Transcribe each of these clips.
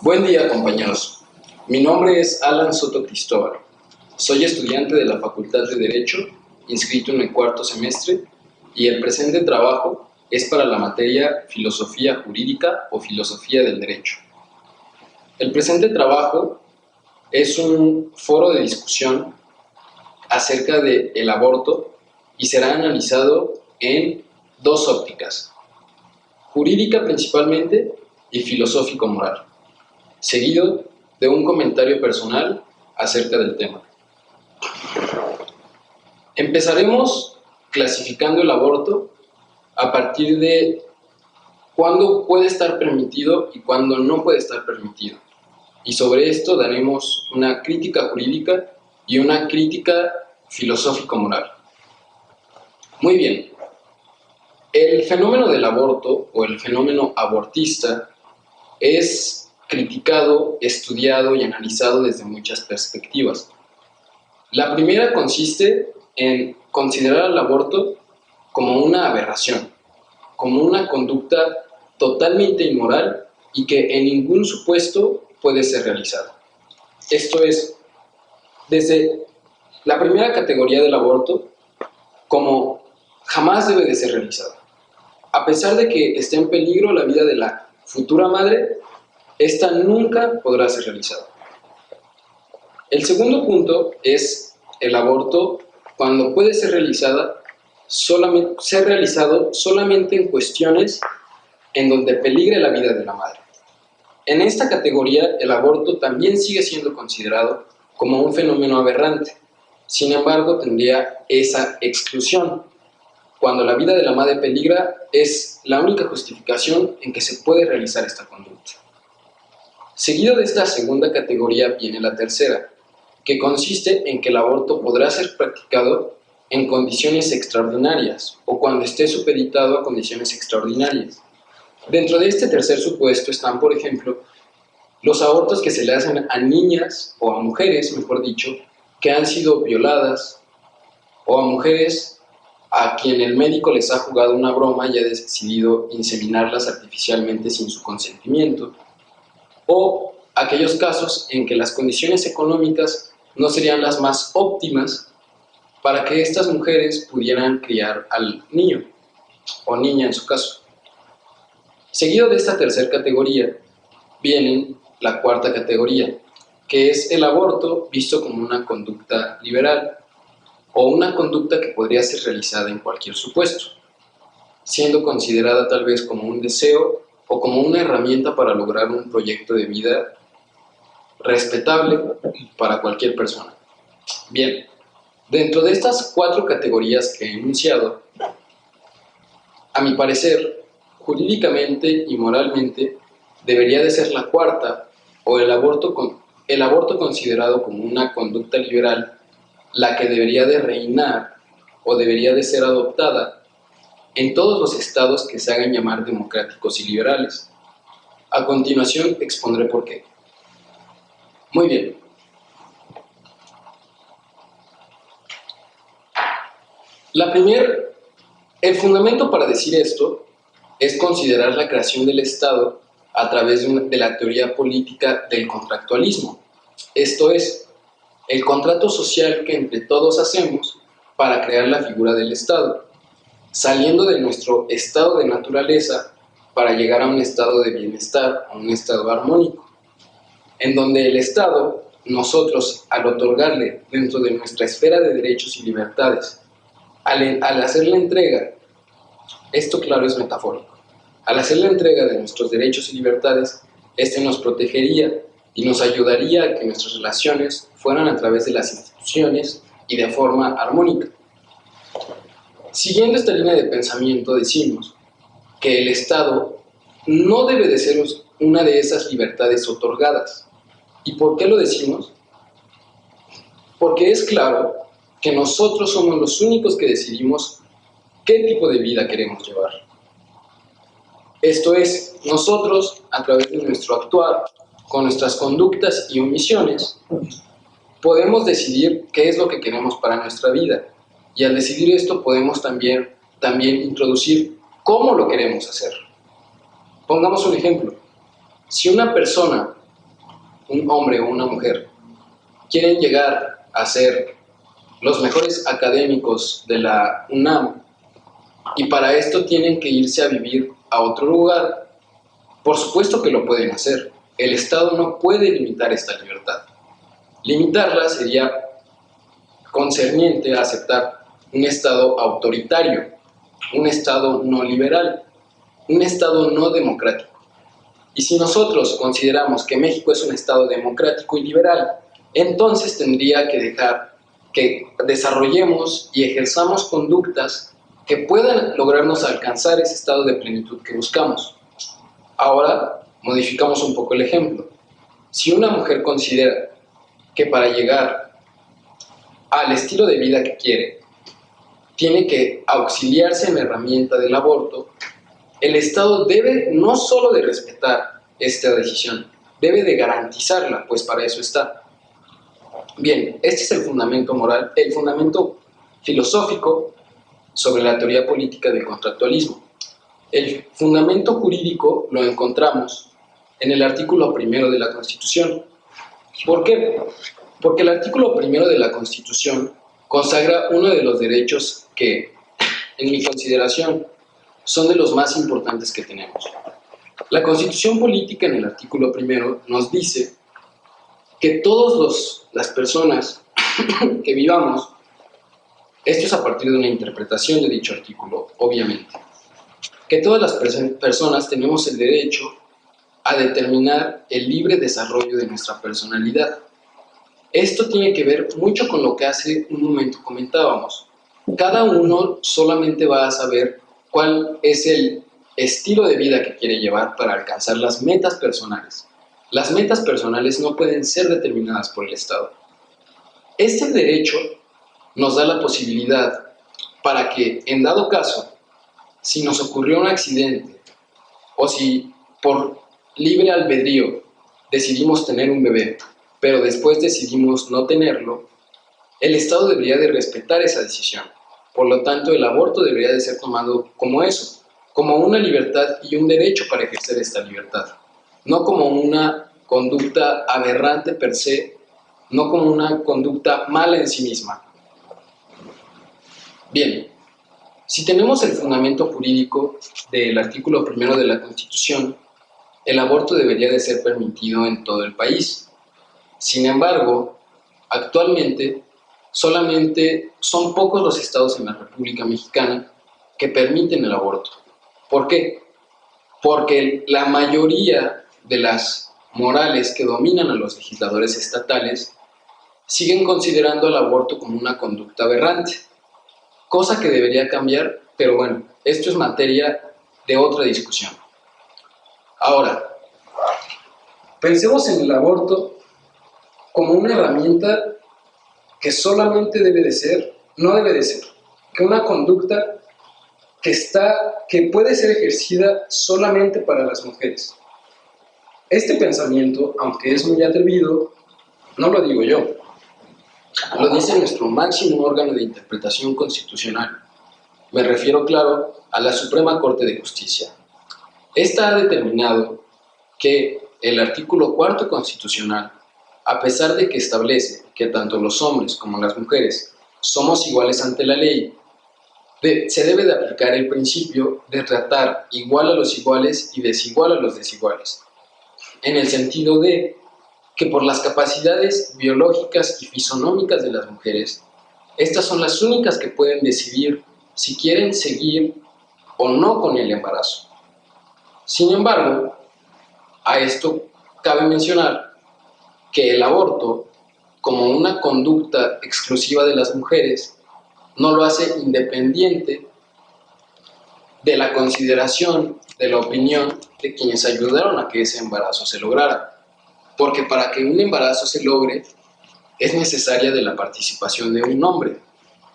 Buen día, compañeros. Mi nombre es Alan Soto Cristóbal. Soy estudiante de la Facultad de Derecho, inscrito en el cuarto semestre, y el presente trabajo es para la materia Filosofía Jurídica o Filosofía del Derecho. El presente trabajo es un foro de discusión acerca del aborto y será analizado en dos ópticas: jurídica principalmente y filosófico-moral, seguido de un comentario personal acerca del tema. Empezaremos clasificando el aborto a partir de cuándo puede estar permitido y cuándo no puede estar permitido. Y sobre esto daremos una crítica jurídica y una crítica filosófico-moral. Muy bien. El fenómeno del aborto o el fenómeno abortista es criticado, estudiado y analizado desde muchas perspectivas. La primera consiste en considerar al aborto como una aberración, como una conducta totalmente inmoral y que en ningún supuesto puede ser realizada. Esto es, desde la primera categoría del aborto, como jamás debe de ser realizada. A pesar de que esté en peligro la vida de la futura madre, esta nunca podrá ser realizada. El segundo punto es el aborto cuando puede ser realizado solamente en cuestiones en donde peligre la vida de la madre. En esta categoría, el aborto también sigue siendo considerado como un fenómeno aberrante. Sin embargo, tendría esa exclusión. Cuando la vida de la madre peligra, es la única justificación en que se puede realizar esta conducta. Seguido de esta segunda categoría viene la tercera, que consiste en que el aborto podrá ser practicado en condiciones extraordinarias o cuando esté supeditado a condiciones extraordinarias. Dentro de este tercer supuesto están, por ejemplo, los abortos que se le hacen a niñas o a mujeres, mejor dicho, que han sido violadas, o a mujeres a quien el médico les ha jugado una broma y ha decidido inseminarlas artificialmente sin su consentimiento, o aquellos casos en que las condiciones económicas no serían las más óptimas para que estas mujeres pudieran criar al niño o niña en su caso. Seguido de esta tercera categoría viene la cuarta categoría, que es el aborto visto como una conducta liberal o una conducta que podría ser realizada en cualquier supuesto, siendo considerada tal vez como un deseo o como una herramienta para lograr un proyecto de vida respetable para cualquier persona. Bien, dentro de estas cuatro categorías que he enunciado, a mi parecer, jurídicamente y moralmente, debería de ser la cuarta, o el aborto considerado como una conducta liberal, la que debería de reinar o debería de ser adoptada en todos los estados que se hagan llamar democráticos y liberales. A continuación expondré por qué. Muy bien. El fundamento para decir esto es considerar la creación del Estado a través de la teoría política del contractualismo. Esto es, el contrato social que entre todos hacemos para crear la figura del Estado, saliendo de nuestro estado de naturaleza para llegar a un estado de bienestar, a un estado armónico, en donde el Estado, nosotros, al otorgarle dentro de nuestra esfera de derechos y libertades, al hacer la entrega, esto claro es metafórico, al hacer la entrega de nuestros derechos y libertades, Este nos protegería y nos ayudaría a que nuestras relaciones fueran a través de las instituciones y de forma armónica. Siguiendo esta línea de pensamiento, decimos que el Estado no debe de ser una de esas libertades otorgadas. ¿Y por qué lo decimos? Porque es claro que nosotros somos los únicos que decidimos qué tipo de vida queremos llevar. Esto es, nosotros, a través de nuestro actuar, con nuestras conductas y omisiones, podemos decidir qué es lo que queremos para nuestra vida. Y al decidir esto podemos también introducir cómo lo queremos hacer. Pongamos un ejemplo. Si una persona, un hombre o una mujer, quieren llegar a ser los mejores académicos de la UNAM y para esto tienen que irse a vivir a otro lugar, por supuesto que lo pueden hacer. El Estado no puede limitar esta libertad. Limitarla sería concerniente a aceptar un Estado autoritario, un Estado no liberal, un Estado no democrático. Y si nosotros consideramos que México es un Estado democrático y liberal, entonces tendría que dejar que desarrollemos y ejerzamos conductas que puedan lograrnos alcanzar ese estado de plenitud que buscamos. Ahora, modificamos un poco el ejemplo. Si una mujer considera que para llegar al estilo de vida que quiere, tiene que auxiliarse en la herramienta del aborto, el Estado debe no solo de respetar esta decisión, debe de garantizarla, pues para eso está. Bien, este es el fundamento moral, el fundamento filosófico sobre la teoría política del contractualismo. El fundamento jurídico lo encontramos en el artículo 1 de la Constitución. ¿Por qué? Porque el artículo 1 de la Constitución consagra uno de los derechos que, en mi consideración, son de los más importantes que tenemos. La Constitución política en el artículo 1 nos dice que todas las personas que vivamos, esto es a partir de una interpretación de dicho artículo, obviamente, que todas las personas tenemos el derecho a determinar el libre desarrollo de nuestra personalidad. Esto tiene que ver mucho con lo que hace un momento comentábamos. Cada uno solamente va a saber cuál es el estilo de vida que quiere llevar para alcanzar las metas personales. Las metas personales no pueden ser determinadas por el Estado. Este derecho nos da la posibilidad para que, en dado caso, si nos ocurrió un accidente o si por libre albedrío decidimos tener un bebé, pero después decidimos no tenerlo, el Estado debería de respetar esa decisión. Por lo tanto, el aborto debería de ser tomado como eso, como una libertad y un derecho para ejercer esta libertad, no como una conducta aberrante per se, no como una conducta mala en sí misma. Bien, si tenemos el fundamento jurídico del artículo 1 de la Constitución, el aborto debería de ser permitido en todo el país. Sin embargo, actualmente solamente son pocos los estados en la República Mexicana que permiten el aborto. ¿Por qué? Porque la mayoría de las morales que dominan a los legisladores estatales siguen considerando el aborto como una conducta aberrante, cosa que debería cambiar, pero bueno, esto es materia de otra discusión. Ahora, pensemos en el aborto como una herramienta que solamente no debe de ser, que una conducta que puede ser ejercida solamente para las mujeres. Este pensamiento, aunque es muy atrevido, no lo digo yo, lo dice nuestro máximo órgano de interpretación constitucional. Me refiero, claro, a la Suprema Corte de Justicia. Esta ha determinado que el artículo 4 constitucional, a pesar de que establece que tanto los hombres como las mujeres somos iguales ante la ley, se debe de aplicar el principio de tratar igual a los iguales y desigual a los desiguales, en el sentido de que por las capacidades biológicas y fisonómicas de las mujeres, estas son las únicas que pueden decidir si quieren seguir o no con el embarazo. Sin embargo, a esto Cabe mencionar que el aborto, como una conducta exclusiva de las mujeres, no lo hace independiente de la consideración, de la opinión de quienes ayudaron a que ese embarazo se lograra. Porque para que un embarazo se logre, es necesaria de la participación de un hombre,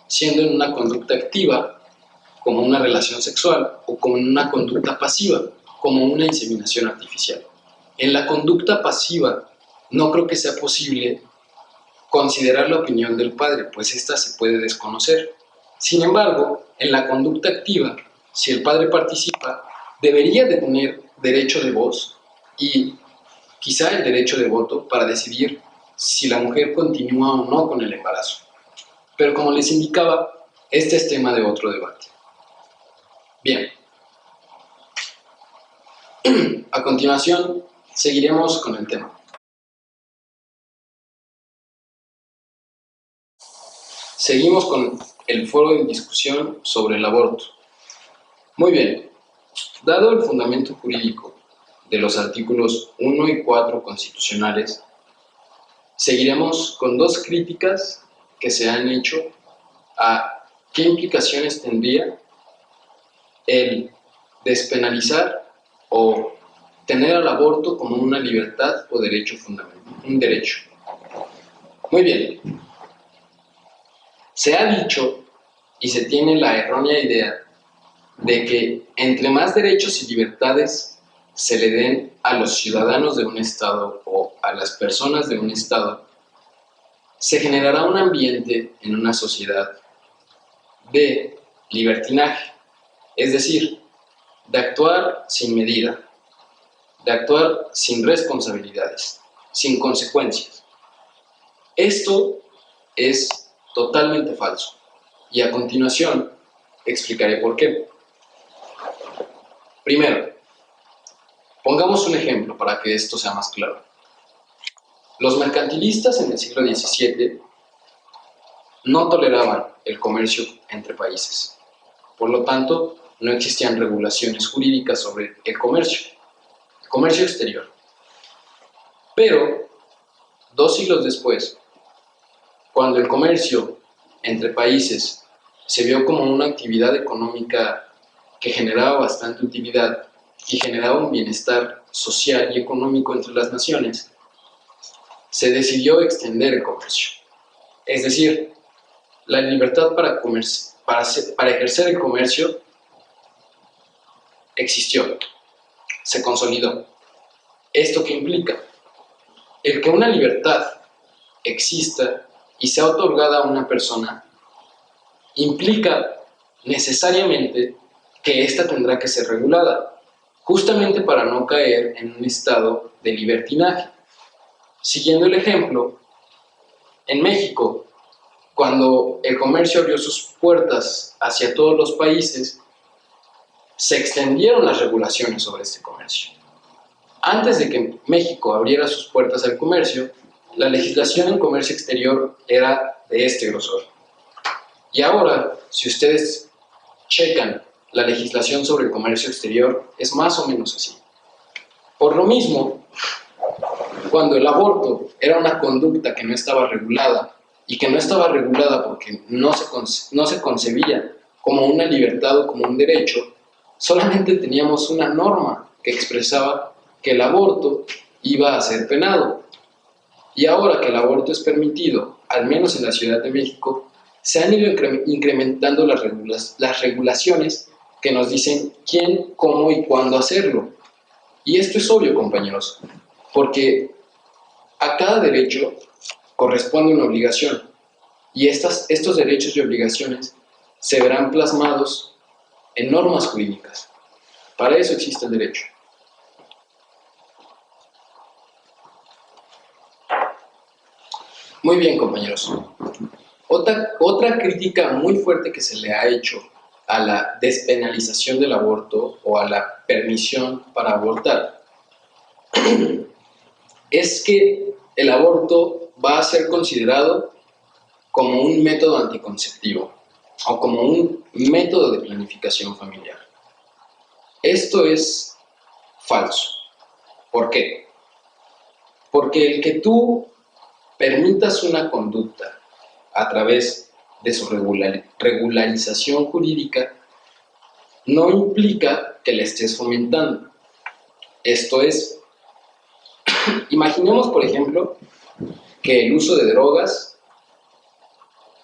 siendo en una conducta activa, como una relación sexual, o como en una conducta pasiva, como una inseminación artificial. En la conducta pasiva, no creo que sea posible considerar la opinión del padre, pues ésta se puede desconocer. Sin embargo, en la conducta activa, si el padre participa, debería de tener derecho de voz y quizá el derecho de voto para decidir si la mujer continúa o no con el embarazo. Pero como les indicaba, este es tema de otro debate. Bien, a continuación seguiremos con el tema. Seguimos con el foro de discusión sobre el aborto. Muy bien, dado el fundamento jurídico de los artículos 1 y 4 constitucionales, seguiremos con dos críticas que se han hecho a qué implicaciones tendría el despenalizar o tener al aborto como una libertad o derecho fundamental, un derecho. Muy bien, se ha dicho y se tiene la errónea idea de que entre más derechos y libertades se le den a los ciudadanos de un estado o a las personas de un estado, se generará un ambiente en una sociedad de libertinaje, es decir, de actuar sin medida, de actuar sin responsabilidades, sin consecuencias. Esto es totalmente falso y a continuación explicaré por qué. Primero, pongamos un ejemplo para que esto sea más claro. Los mercantilistas en el siglo XVII no toleraban el comercio entre países. Por lo tanto, no existían regulaciones jurídicas sobre el comercio exterior. Pero, 2 siglos después, cuando el comercio entre países se vio como una actividad económica que generaba bastante utilidad y generaba un bienestar social y económico entre las naciones, se decidió extender el comercio. Es decir, la libertad para ejercer el comercio existió, se consolidó. ¿Esto qué implica? El que una libertad exista y sea otorgada a una persona implica necesariamente que ésta tendrá que ser regulada, justamente para no caer en un estado de libertinaje. Siguiendo el ejemplo, en México, cuando el comercio abrió sus puertas hacia todos los países, se extendieron las regulaciones sobre este comercio. Antes de que México abriera sus puertas al comercio, la legislación en comercio exterior era de este grosor. Y ahora, si ustedes checan la legislación sobre el comercio exterior, es más o menos así. Por lo mismo, cuando el aborto era una conducta que no estaba regulada, y que no estaba regulada porque no se concebía como una libertad o como un derecho, solamente teníamos una norma que expresaba que el aborto iba a ser penado. Y ahora que el aborto es permitido, al menos en la Ciudad de México, se han ido incrementando las regulaciones que nos dicen quién, cómo y cuándo hacerlo. Y esto es obvio, compañeros, porque a cada derecho corresponde una obligación, y estos derechos y obligaciones se verán plasmados en normas jurídicas. Para eso existe el derecho. Muy bien, compañeros. Otra crítica muy fuerte que se le ha hecho a la despenalización del aborto o a la permisión para abortar es que el aborto va a ser considerado como un método anticonceptivo o como un método de planificación familiar. Esto es falso. ¿Por qué? Porque el que tú permitas una conducta a través de su regularización jurídica no implica que la estés fomentando. Esto es, imaginemos por ejemplo que el uso de drogas,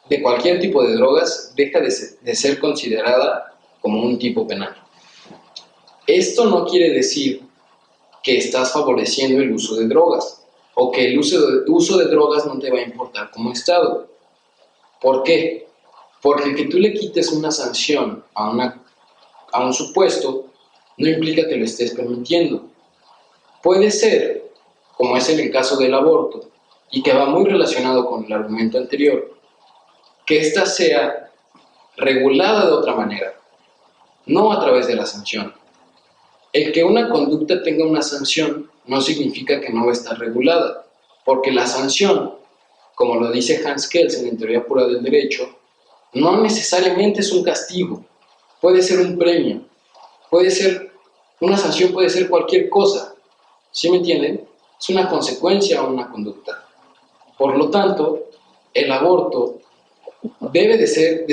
de cualquier tipo de drogas, deja de ser considerada como un tipo penal. Esto no quiere decir que estás favoreciendo el uso de drogas o que el uso de drogas no te va a importar como Estado. ¿Por qué? Porque que tú le quites una sanción a un supuesto no implica que lo estés permitiendo. Puede ser, como es en el caso del aborto, y que va muy relacionado con el argumento anterior, que ésta sea regulada de otra manera, no a través de la sanción. El que una conducta tenga una sanción no significa que no va a estar regulada, porque la sanción, como lo dice Hans Kelsen en Teoría Pura del Derecho, no necesariamente es un castigo, puede ser un premio, puede ser una sanción, puede ser cualquier cosa, ¿sí me entienden? Es una consecuencia a una conducta. Por lo tanto, el aborto debe de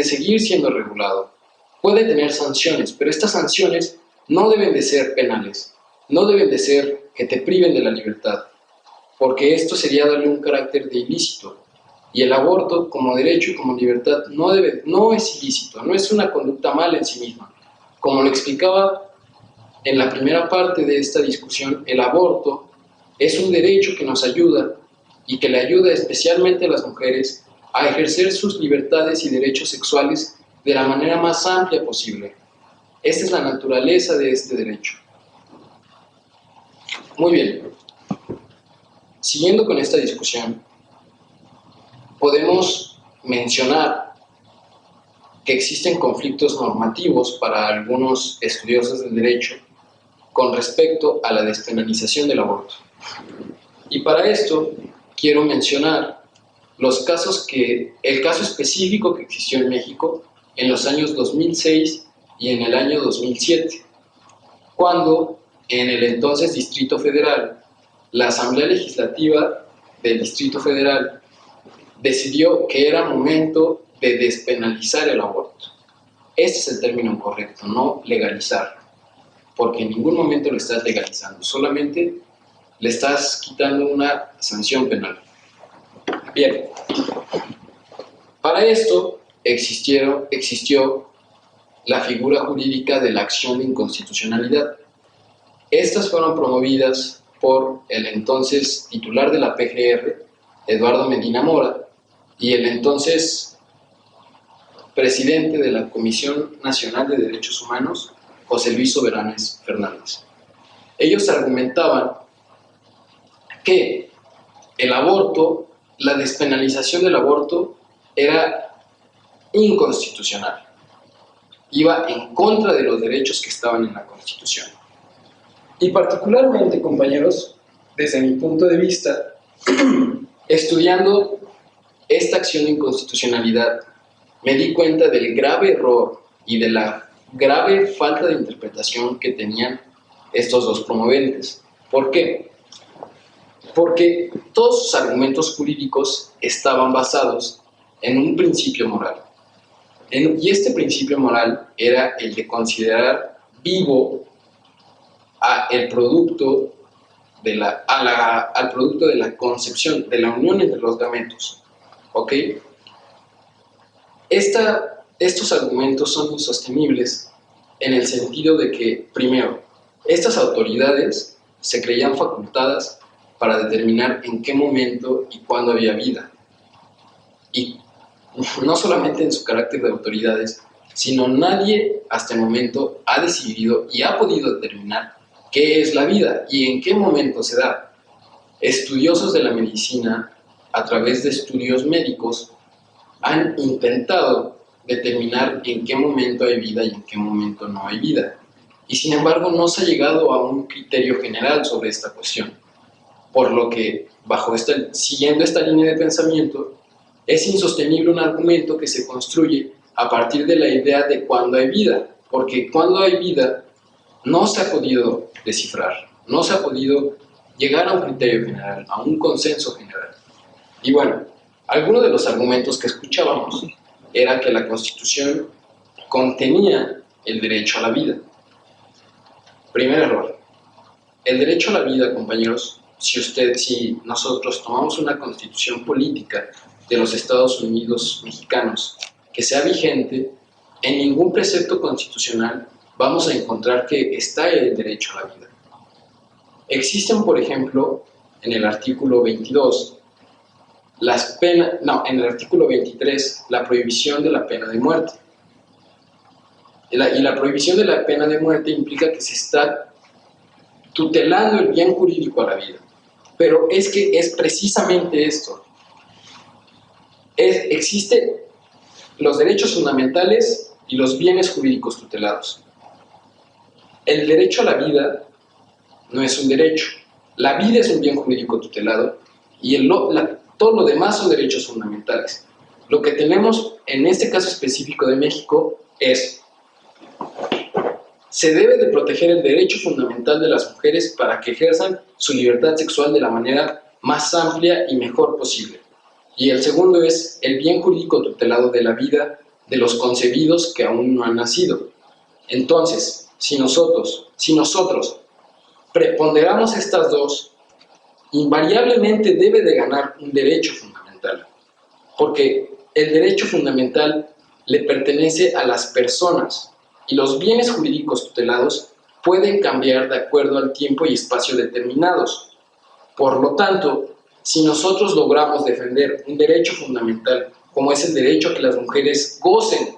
seguir siendo regulado. Puede tener sanciones, pero estas sanciones no deben de ser penales, no deben de ser que te priven de la libertad, porque esto sería darle un carácter de ilícito. Y el aborto, como derecho y como libertad, no es ilícito, no es una conducta mala en sí misma. Como lo explicaba en la primera parte de esta discusión, el aborto es un derecho que nos ayuda y que le ayuda especialmente a las mujeres a ejercer sus libertades y derechos sexuales de la manera más amplia posible. Esta es la naturaleza de este derecho. Muy bien. Siguiendo con esta discusión, podemos mencionar que existen conflictos normativos para algunos estudiosos del derecho con respecto a la despenalización del aborto. Y para esto quiero mencionar el caso específico que existió en México en los años 2006 y en el año 2007, cuando en el entonces Distrito Federal, la Asamblea Legislativa del Distrito Federal decidió que era momento de despenalizar el aborto. Este es el término correcto, no legalizar, porque en ningún momento lo estás legalizando, solamente le estás quitando una sanción penal. Bien, para esto existió la figura jurídica de la acción de inconstitucionalidad. Estas fueron promovidas por el entonces titular de la PGR, Eduardo Medina Mora, y el entonces presidente de la Comisión Nacional de Derechos Humanos, José Luis Soberanes Fernández. Ellos argumentaban que el aborto, la despenalización del aborto, era inconstitucional. Iba en contra de los derechos que estaban en la Constitución. Y particularmente, compañeros, desde mi punto de vista, estudiando esta acción de inconstitucionalidad, me di cuenta del grave error y de la grave falta de interpretación que tenían estos dos promoventes. ¿Por qué? Porque todos sus argumentos jurídicos estaban basados en un principio moral. Y este principio moral era el de considerar vivo al producto de la concepción, de la unión entre los gametos. ¿Ok? Estos argumentos son insostenibles en el sentido de que, primero, estas autoridades se creían facultadas para determinar en qué momento y cuándo había vida. Y no solamente en su carácter de autoridades, sino nadie hasta el momento ha decidido y ha podido determinar qué es la vida y en qué momento se da. Estudiosos de la medicina, a través de estudios médicos, han intentado determinar en qué momento hay vida y en qué momento no hay vida. Y sin embargo no se ha llegado a un criterio general sobre esta cuestión. Por lo que, siguiendo esta línea de pensamiento, es insostenible un argumento que se construye a partir de la idea de cuándo hay vida, porque cuando hay vida no se ha podido descifrar, no se ha podido llegar a un criterio general, a un consenso general. Y bueno, algunos de los argumentos que escuchábamos era que la Constitución contenía el derecho a la vida. Primer error. El derecho a la vida, compañeros, si nosotros tomamos una constitución política de los Estados Unidos mexicanos que sea vigente, en ningún precepto constitucional vamos a encontrar que está el derecho a la vida. Existen, por ejemplo, en el artículo 22, en el artículo 23, la prohibición de la pena de muerte. Y la prohibición de la pena de muerte implica que se está tutelando el bien jurídico a la vida. Pero es que es precisamente esto. Existen los derechos fundamentales y los bienes jurídicos tutelados. El derecho a la vida no es un derecho. La vida es un bien jurídico tutelado y todo lo demás son derechos fundamentales. Lo que tenemos en este caso específico de México es: se debe de proteger el derecho fundamental de las mujeres para que ejerzan su libertad sexual de la manera más amplia y mejor posible. Y el segundo es el bien jurídico tutelado de la vida de los concebidos que aún no han nacido. Entonces, si nosotros preponderamos estas dos, invariablemente debe de ganar un derecho fundamental, porque el derecho fundamental le pertenece a las personas y los bienes jurídicos tutelados pueden cambiar de acuerdo al tiempo y espacio determinados. Por lo tanto, si nosotros logramos defender un derecho fundamental como es el derecho a que las mujeres gocen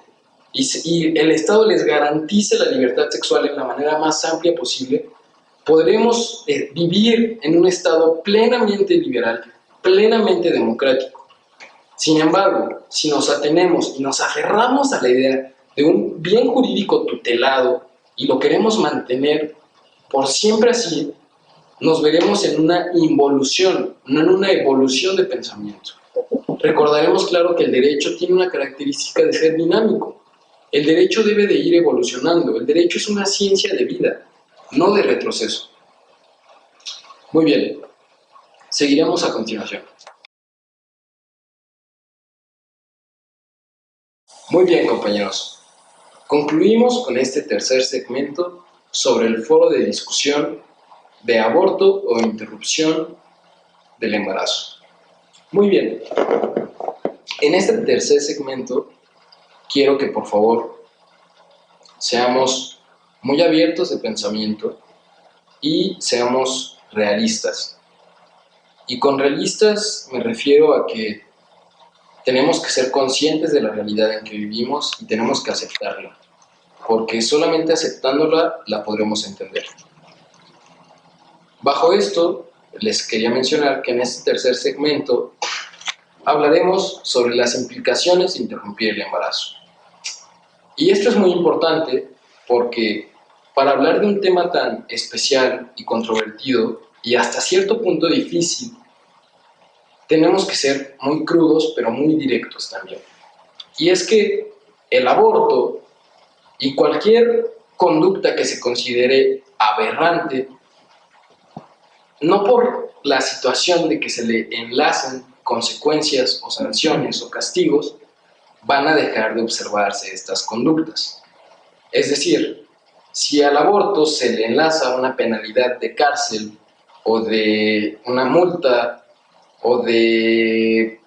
y el Estado les garantice la libertad sexual en la manera más amplia posible, podremos vivir en un Estado plenamente liberal, plenamente democrático. Sin embargo, si nos atenemos y nos aferramos a la idea de un bien jurídico tutelado y lo queremos mantener por siempre así, nos veremos en una involución, no en una evolución de pensamiento. Recordaremos claro que el derecho tiene una característica de ser dinámico. El derecho debe de ir evolucionando. El derecho es una ciencia de vida, no de retroceso. Muy bien, seguiremos a continuación. Muy bien, compañeros. Concluimos con este tercer segmento sobre el foro de discusión de aborto o interrupción del embarazo. Muy bien. En este tercer segmento quiero que por favor seamos muy abiertos de pensamiento y seamos realistas. Y con realistas me refiero a que tenemos que ser conscientes de la realidad en que vivimos y tenemos que aceptarla, porque solamente aceptándola la podremos entender. Bajo esto, les quería mencionar que en este tercer segmento hablaremos sobre las implicaciones de interrumpir el embarazo. Y esto es muy importante porque para hablar de un tema tan especial y controvertido y hasta cierto punto difícil, tenemos que ser muy crudos pero muy directos también. Y es que el aborto y cualquier conducta que se considere aberrante, no por la situación de que se le enlacen consecuencias o sanciones o castigos, van a dejar de observarse estas conductas. Es decir, si al aborto se le enlaza una penalidad de cárcel o de una multa o de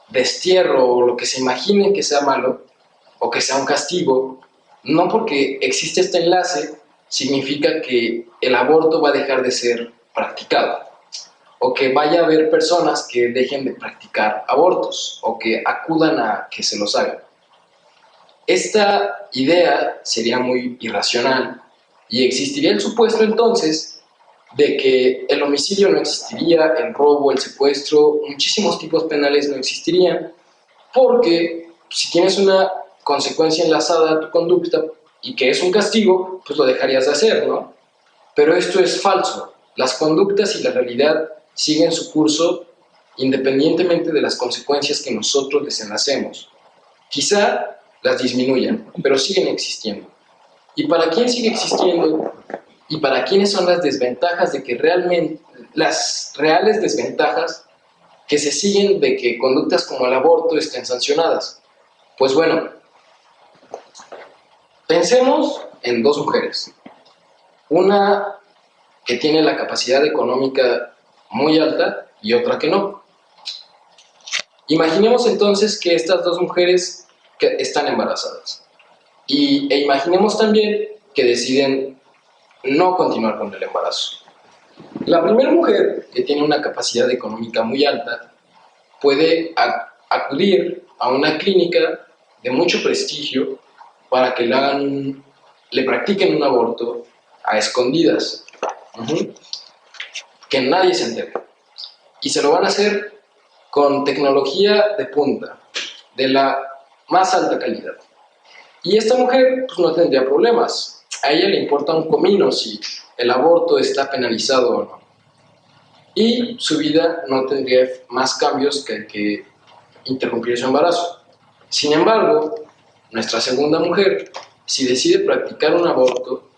destierro o lo que se imaginen que sea malo o que sea un castigo, no porque existe este enlace significa que el aborto va a dejar de ser practicado o que vaya a haber personas que dejen de practicar abortos o que acudan a que se los hagan. Esta idea sería muy irracional y existiría el supuesto entonces de que el homicidio no existiría, el robo, el secuestro, muchísimos tipos penales no existirían, porque si tienes una consecuencia enlazada a tu conducta y que es un castigo, pues lo dejarías de hacer, ¿no? Pero esto es falso. Las conductas y la realidad siguen su curso independientemente de las consecuencias que nosotros desenlacemos. Quizá las disminuyan, pero siguen existiendo. ¿Y para quién sigue existiendo? ¿Y para quiénes son las desventajas de que realmente las reales desventajas que se siguen de que conductas como el aborto estén sancionadas. Pues bueno, pensemos en dos mujeres. Una que tiene la capacidad económica muy alta y otra que no. Imaginemos entonces que estas dos mujeres que están embarazadas. E imaginemos también que deciden no continuar con el embarazo. La primera mujer, que tiene una capacidad económica muy alta, puede acudir a una clínica de mucho prestigio para que le practiquen un aborto a escondidas, que nadie se entere. Y se lo van a hacer con tecnología de punta, de la más alta calidad. Y esta mujer pues, no tendría problemas. A ella le importa un comino si el aborto está penalizado o no. Y su vida no tendría más cambios que interrumpir su embarazo. Sin embargo, nuestra segunda mujer, si decide practicar un aborto,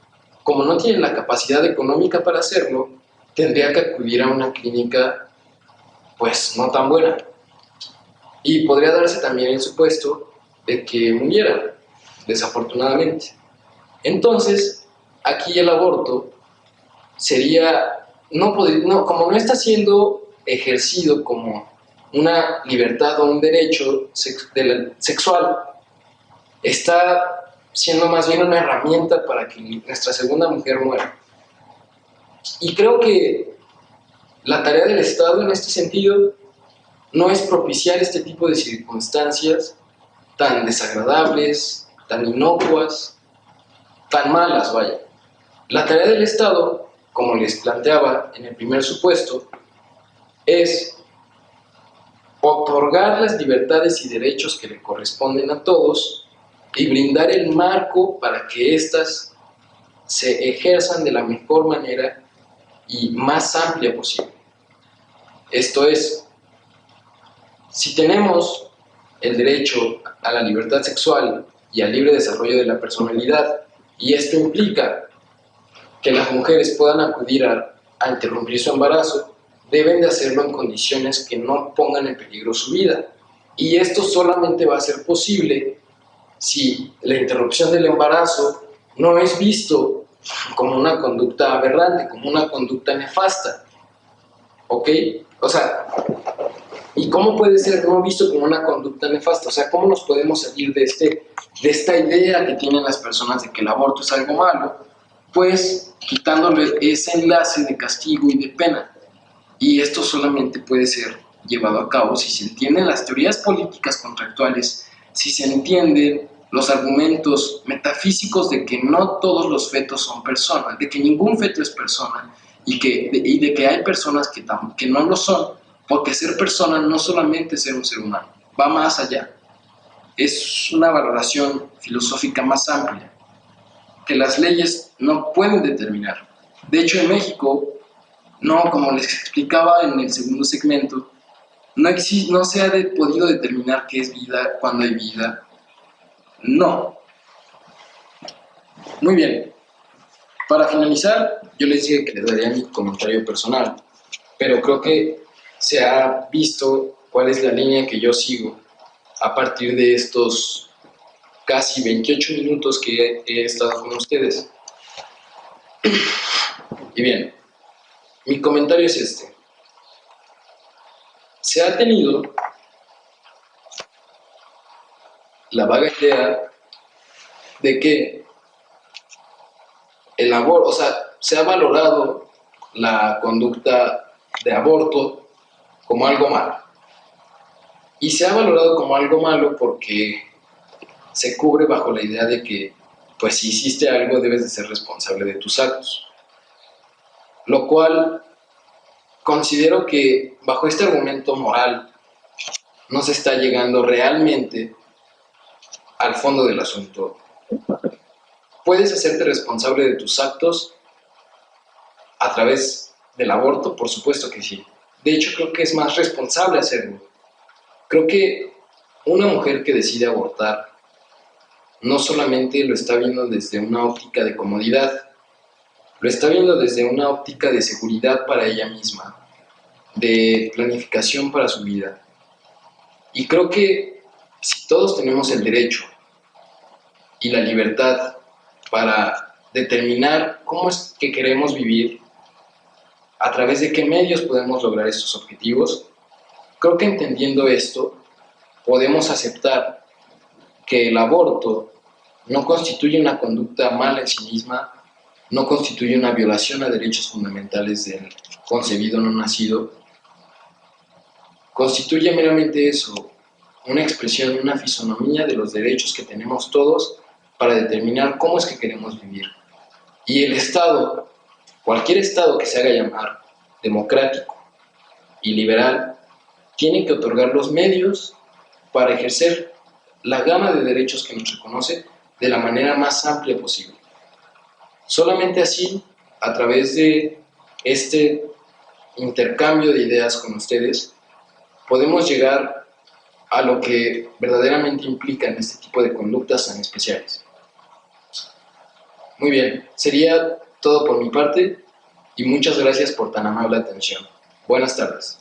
como no tiene la capacidad económica para hacerlo, tendría que acudir a una clínica pues no tan buena. Y podría darse también el supuesto de que muriera, desafortunadamente. Entonces, aquí el aborto sería, como no está siendo ejercido como una libertad o un derecho sexual, está siendo más bien una herramienta para que nuestra segunda mujer muera. Y creo que la tarea del Estado en este sentido no es propiciar este tipo de circunstancias tan desagradables, tan inocuas, tan malas, vaya. La tarea del Estado, como les planteaba en el primer supuesto, es otorgar las libertades y derechos que le corresponden a todos y brindar el marco para que éstas se ejerzan de la mejor manera y más amplia posible. Esto es, si tenemos el derecho a la libertad sexual y al libre desarrollo de la personalidad, y esto implica que las mujeres puedan acudir a interrumpir su embarazo, deben de hacerlo en condiciones que no pongan en peligro su vida. Y esto solamente va a ser posible si la interrupción del embarazo no es visto como una conducta aberrante, como una conducta nefasta. ¿Ok? O sea, ¿y cómo puede ser no visto como una conducta nefasta? O sea, ¿cómo nos podemos salir de esta idea que tienen las personas de que el aborto es algo malo? Pues quitándole ese enlace de castigo y de pena. Y esto solamente puede ser llevado a cabo si se entienden las teorías políticas contractuales, si se entienden los argumentos metafísicos de que no todos los fetos son personas, de que ningún feto es persona y de que hay personas que no lo son, porque ser persona no solamente es ser un ser humano, va más allá. Es una valoración filosófica más amplia que las leyes no pueden determinar. De hecho, en México, no, como les explicaba en el segundo segmento, no se ha podido determinar qué es vida, cuándo hay vida. No. Muy bien. Para finalizar, yo les dije que les daría mi comentario personal, pero creo que se ha visto cuál es la línea que yo sigo a partir de estos casi 28 minutos que he estado con ustedes. Y bien, mi comentario es este. Se ha tenido la vaga idea de que el aborto, o sea, se ha valorado la conducta de aborto como algo malo. Y se ha valorado como algo malo porque se cubre bajo la idea de que, pues si hiciste algo debes de ser responsable de tus actos. Lo cual considero que bajo este argumento moral no se está llegando realmente al fondo del asunto. ¿Puedes hacerte responsable de tus actos a través del aborto? Por supuesto que sí. De hecho, creo que es más responsable hacerlo. Creo que una mujer que decide abortar no solamente lo está viendo desde una óptica de comodidad, lo está viendo desde una óptica de seguridad para ella misma, de planificación para su vida. Y creo que si todos tenemos el derecho y la libertad para determinar cómo es que queremos vivir, a través de qué medios podemos lograr estos objetivos, creo que entendiendo esto, podemos aceptar que el aborto no constituye una conducta mala en sí misma, no constituye una violación a derechos fundamentales del concebido no nacido, constituye meramente eso, una expresión, una fisonomía de los derechos que tenemos todos para determinar cómo es que queremos vivir. Y el Estado, cualquier Estado que se haga llamar democrático y liberal, tiene que otorgar los medios para ejercer la gama de derechos que nos reconoce de la manera más amplia posible. Solamente así, a través de este intercambio de ideas con ustedes, podemos llegar a lo que verdaderamente implican este tipo de conductas tan especiales. Muy bien, sería todo por mi parte y muchas gracias por tan amable atención. Buenas tardes.